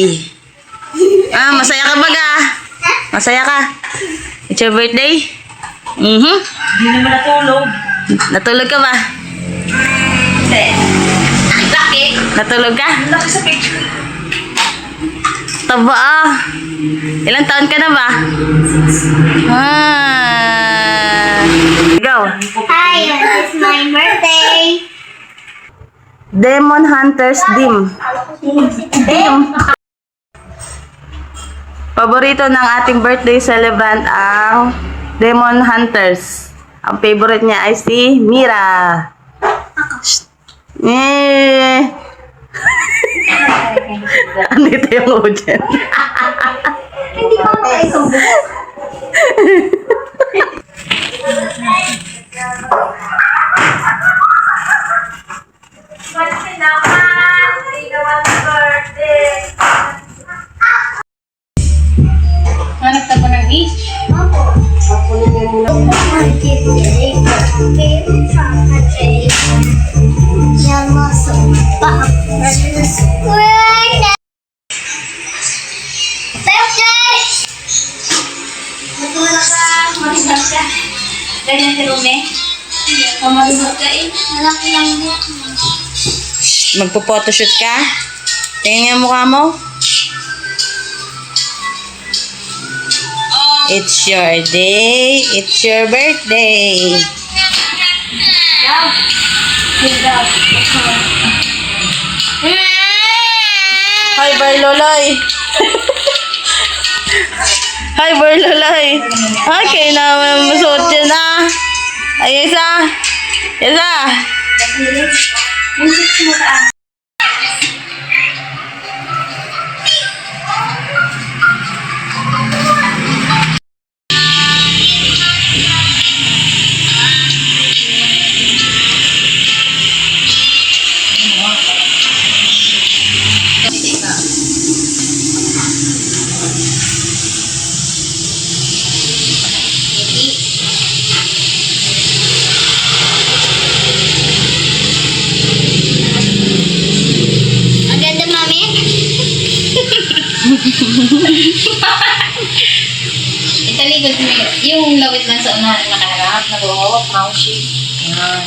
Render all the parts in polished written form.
birthday. Masaya ka ba ga? Masaya ka? It's your birthday? Hindi naman natulog. Natulog ka ba? Hindi. Ang laki. Natulog ka? Ang laki sa picture. Taba Ilang taon ka na ba? Go. Hi, it's my birthday. Demon Hunters Dim. Paborito ng ating birthday celebrant ang Demon Hunters. Ang favorite niya ay si Mira. Andito yung audience. Hindi pa ako naisubok. Birthday naman. Hindi naman birthday. Hanap ka ba ng beach? Opo. Ganyan si Rome. Mamalibot ka eh. Malaki lang buhok mo. Magpo-photoshoot ka? Tingnan yung mukha mo. It's your day. It's your birthday. Hi, Barloloy. Hi, Barloloy. Okay na, masuot yun Ay, isa. Isa. Ang ganda, mami. Italikod mo yung lawit lang sa unahan nakaharap, nag-hawak, mousy. Yan.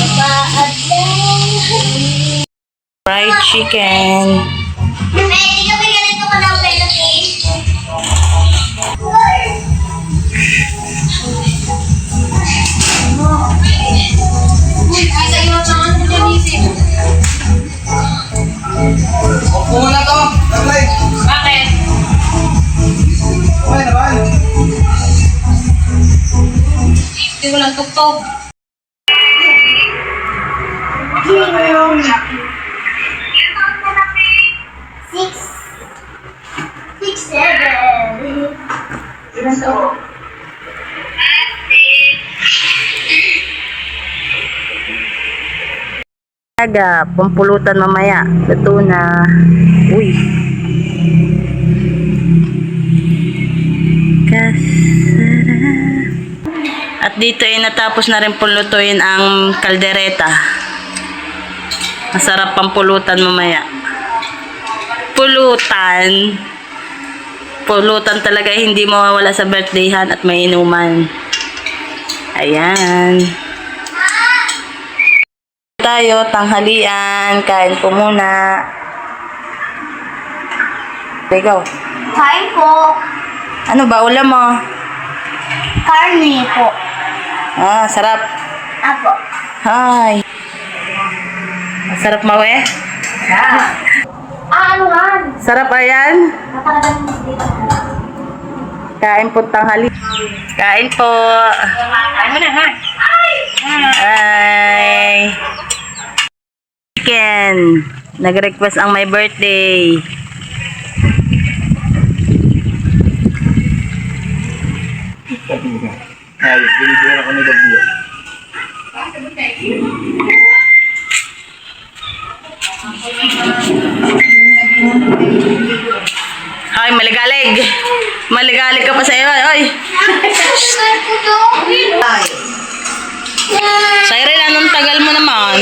Ito. Fried chicken. Hindi ka ba ganito ka ng pelo, please? Opo na to. Taglay. Bakit? Okay naman. Hindi ko lang tugtog. Six, seven. Ilan to? Aga, pampulutan mamaya. Luto na. Uy. At dito ay natapos na rin pulutuin ang kaldereta. Masarap pampulutan mamaya. Pulutan. Pulutan talaga hindi mawawala sa birthdayhan at may inuman. Ayan. Tayo, tanghalian. Kain po muna. Okay, go. Kain po. Ano ba ulam mo? Karne po. Sarap. Apo. Hi. Sarap mawe? Ano nga? Sarap ayan. Napakaganda mo dito. Kain po tanghali. Kain po. Kain mo na, ha? Hi. Chicken. Nag-request ang my birthday. Ayos, binibigyan ako ni Bagyo. Leg! Maligalig ka pa sa iyo. Oy! Siren, anong tagal mo naman?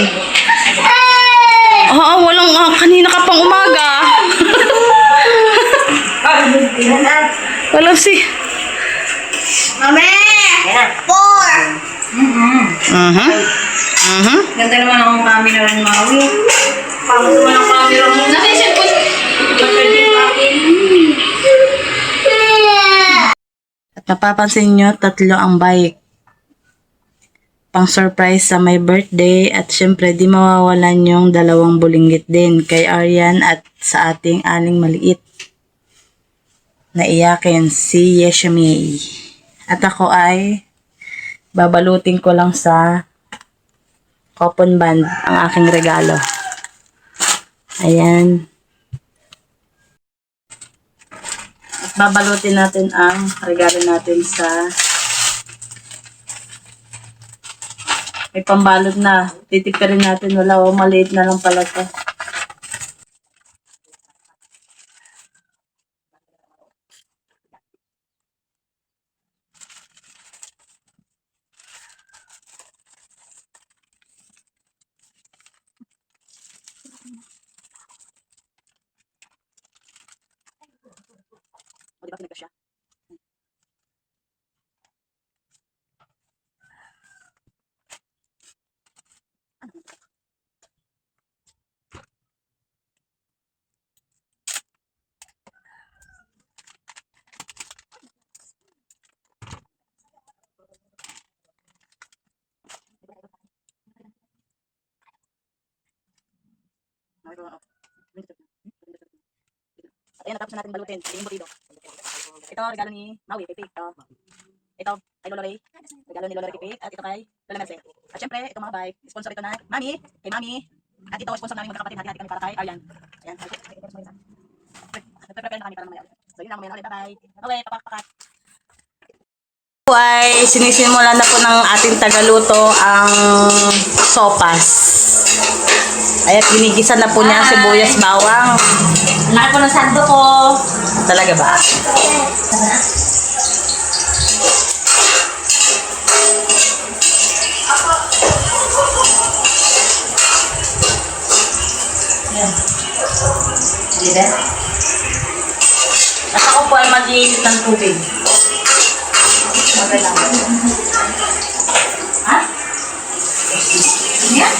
Oo, walang kanina ka pang umaga. Walang si... Mami! 4! Ganda naman akong camera rin, Maui. Pangit naman ang camera mo. Natin siya po. At mapapansin nyo, 3 ang bike. Pang surprise sa my birthday at syempre di mawawalan yung 2 bulinggit din kay Aryan at sa ating aling maliit na iyakin si Yeshami. At ako ay babalutin ko lang sa coupon band ang aking regalo. Ayan. At babalutin natin ang regalo natin sa may pambalot na. Titipirin natin. Wala o, maliit na lang pala to. O, diba pinagkasya? At ayan, natapos na natin balutin. Yung butido. Ito, regalo ni Maui, kay Pete. Ito, kay Lolo Ray. Regalo ni Lolo Ray kay Pete. At ito kay Lola Merce. At syempre, ito mga bike. Sponsor ito na Mami, kay Mami. At ito, sponsor namin magkakapatid. Hati-hati kami para kay Aryan. Ayan. Nagpe-prepare na kami para mamaya ulit. So yun lang, mamaya ulit. Bye-bye. Okay, papak-pakat. Ay sinisimulan na po ng ating tagaluto ang sopas. Ayan, ginigisa na po niya sibuyas, bawang. Laki po ng sando ko. Talaga ba? Diba? At ako po ay mag-iinit ng tubig. Okay lang. Ha? Yan?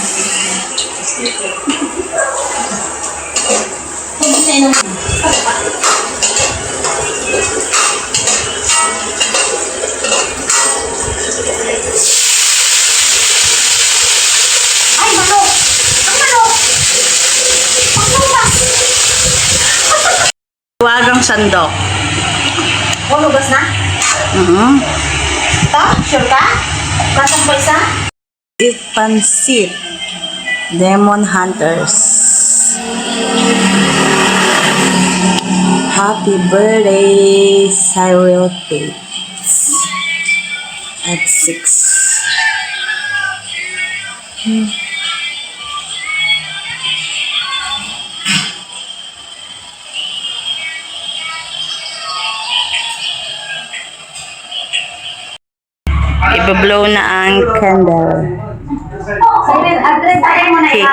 Hindi na inom. Ay, manok! Ang manok! Paglupas! Wagang sandok. Lugas na? Ito? Sure ka? Kasang po isa? Beef pancit. Demon Hunters. Happy birthday, Cyril Tates. At 6. Ibablow na ang candle. Address tayo mo na Cake.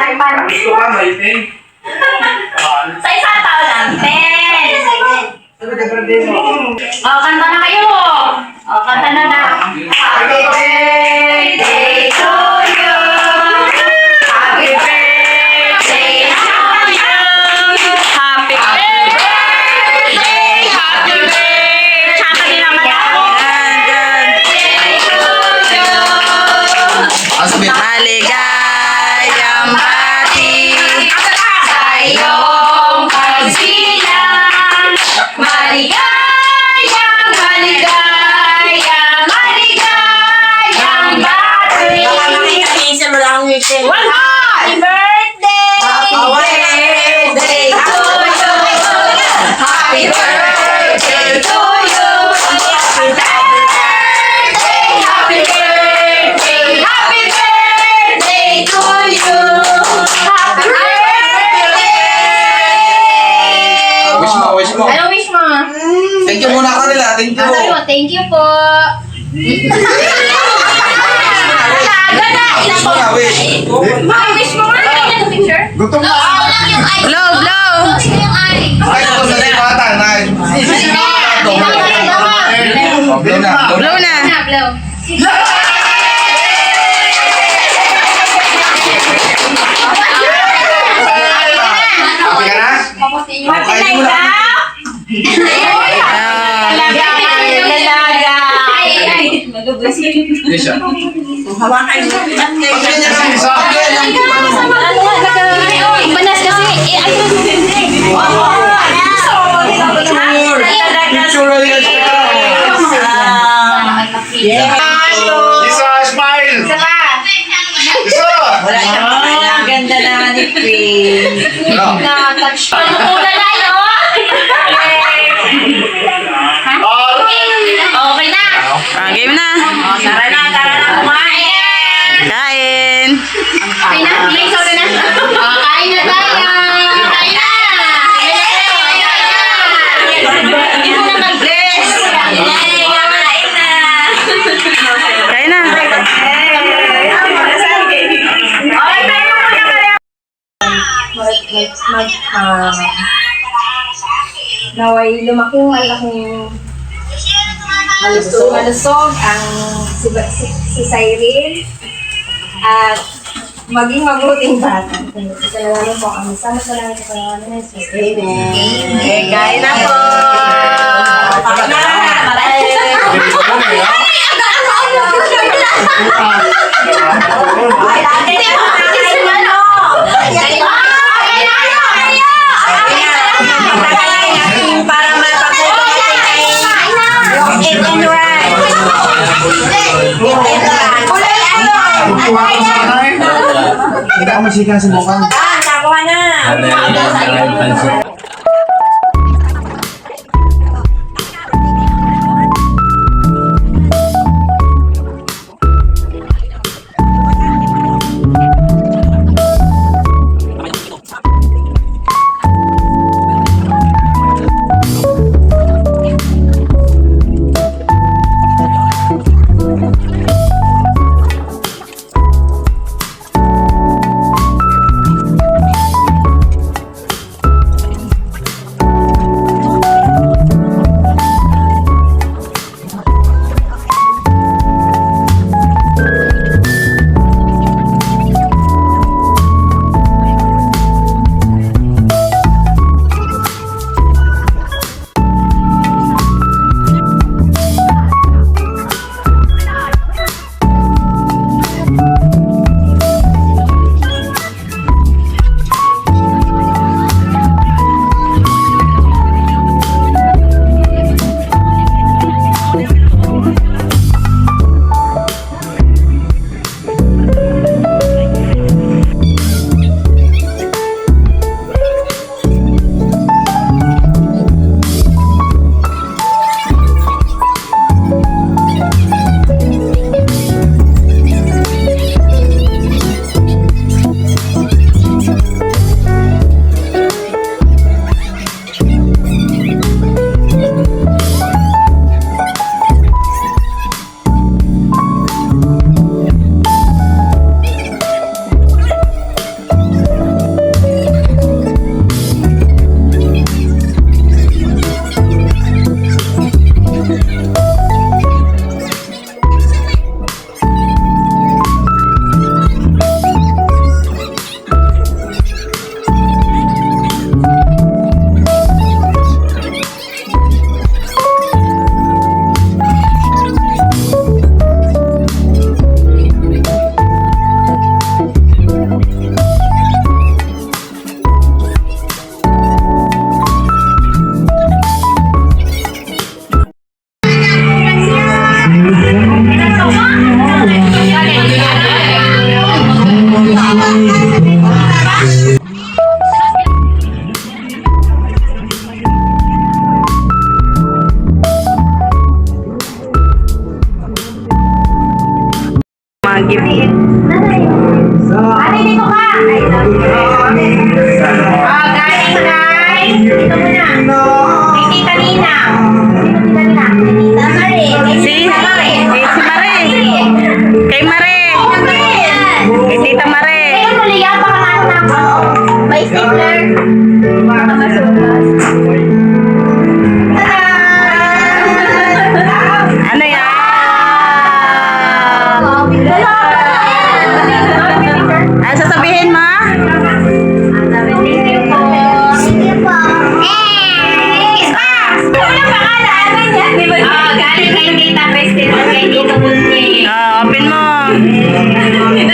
Gusto ka, maitin? Sa isang tao lang. Ben! Sabi ka, birthday mo. Kanta na kayo. Kanta na na. Happy birthday to you. Happy birthday to you. Happy birthday. Happy birthday. Tsaka din naman ako. Sabi, Maligayang bati Sa iyong pagsilang. Maligayang bati. Thank you muna ka nila. Thank you. Sabi mo, thank you po. Wish mo na, wish. Wish mo nga. Ano picture? Gutom na. Blow, blow! Ay, ito sa sipatan. Ay. Blow na. Blow na! Blow. Happy ka na? Okay, mo na. Yes, sir. Hawakan mo. Pagkaya niya kasi sa akin. Panas kasi. Picture na yun. Isa, smile! Isa! Wala siyang kailangan. Ganda naman ni Queen. Na-touch. Pagkula na yun. Okay na. Game na! Tara na, kumain. Kain! Okay na. Kain na tayo. Kain na. Hindi mo na mag-bless. Kumain na. Kain na! Naway lumaking malaking malusog ang si Cyril at maging mabuting bata. Salamat po kami. Salamat po kami. Amen. Kain na po. Kain na. Ay, ate, kain mo no. Para mapagputuloy yung eat and ride. Hindi ako masikang sa mukha. Nakuha na. Galing kay Tita Christine at kay Tito Bunye. Open mo. Wait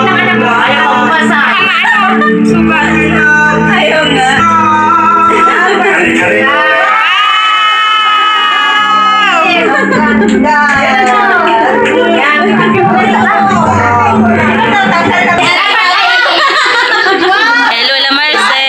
naman ako. Ayaw ko bumasa. Suba. Ayaw nga. Kay Lola Marce.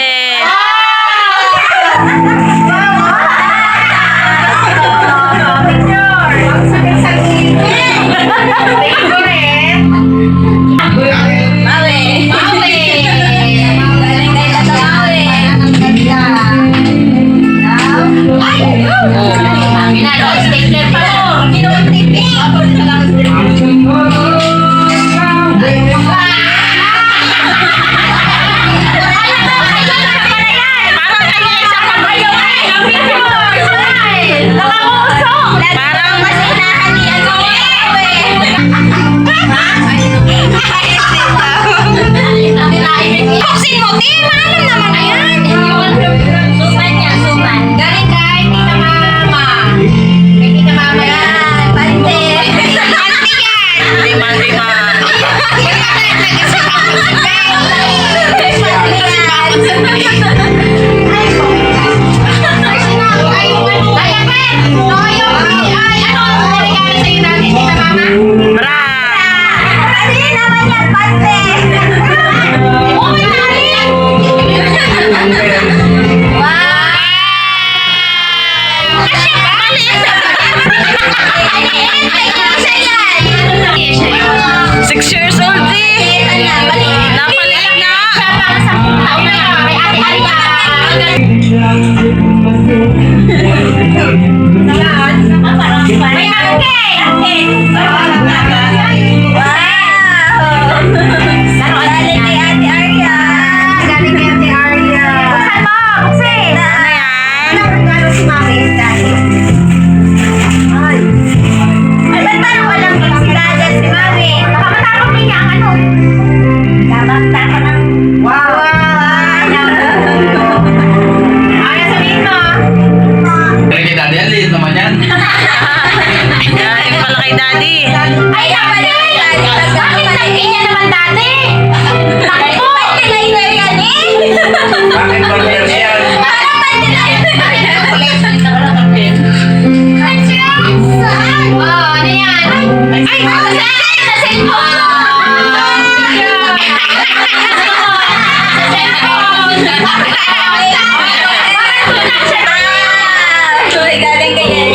Buksin mo, di! Maalam naman na yan! Suman yan, suman. Galing kay Tita Mama. Kay Tita Mama yan. Pante. Pante yan! Liman. Bra. Six years old eh. Napaliit na. Galing kay Daddy, ang liit naman yan. Galing pala kay Daddy. Ay, bakit naging niya naman dati? Naku! Pantilizer yan eh! Bakit ba niya yan? Parang pantilizer yan! Oh, ano yan? Ay, saan na cellphone? Galing kay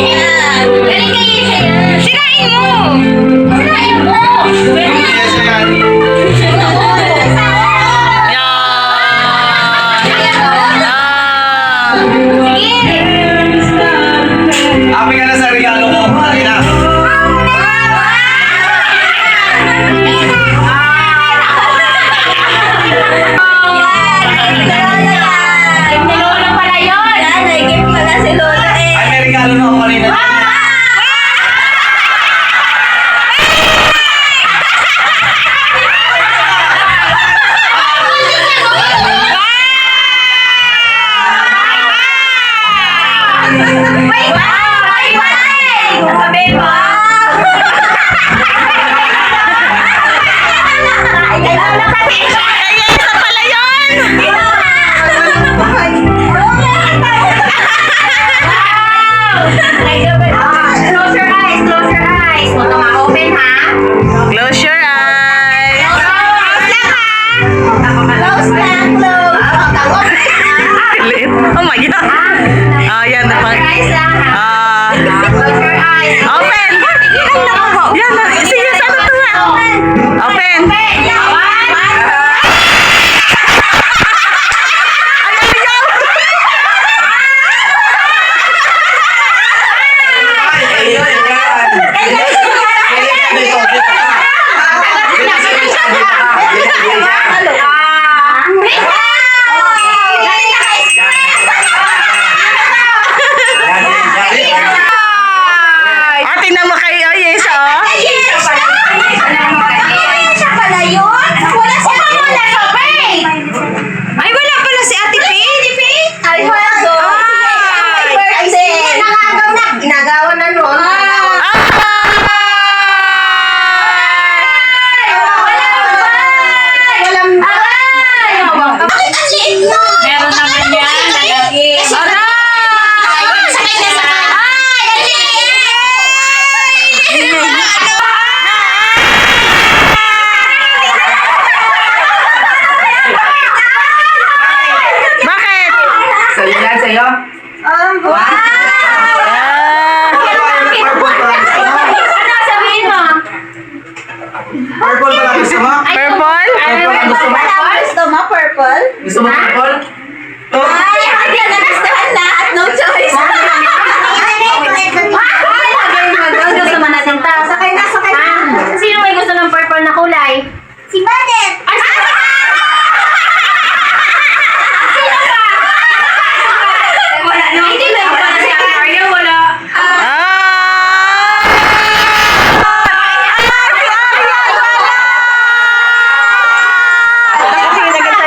Gusto mo purple? To. Ay, Arian, nagastahan na at no choice. Gusto mo natin ta. Sakay na, sakay na. Sino may gusto ng purple na kulay? Si Badet. Ay, si wala naman. Hindi ba pa na si Arya? Wala.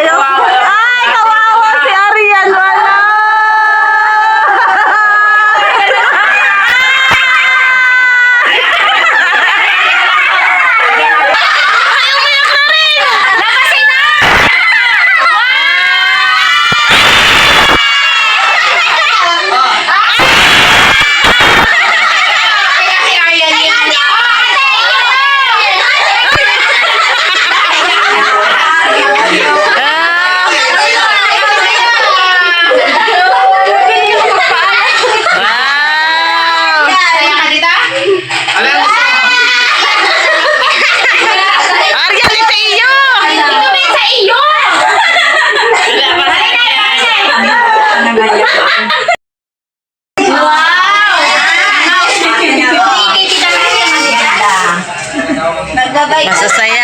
Ay, kawawa si Arian. Wala. Kaya si Aryan yan. Wow! Saya ka dito? Alam mo gusto mo? Arian, ito iyo! Ito ba sa iyo? Wow! Nagkabay. Masasaya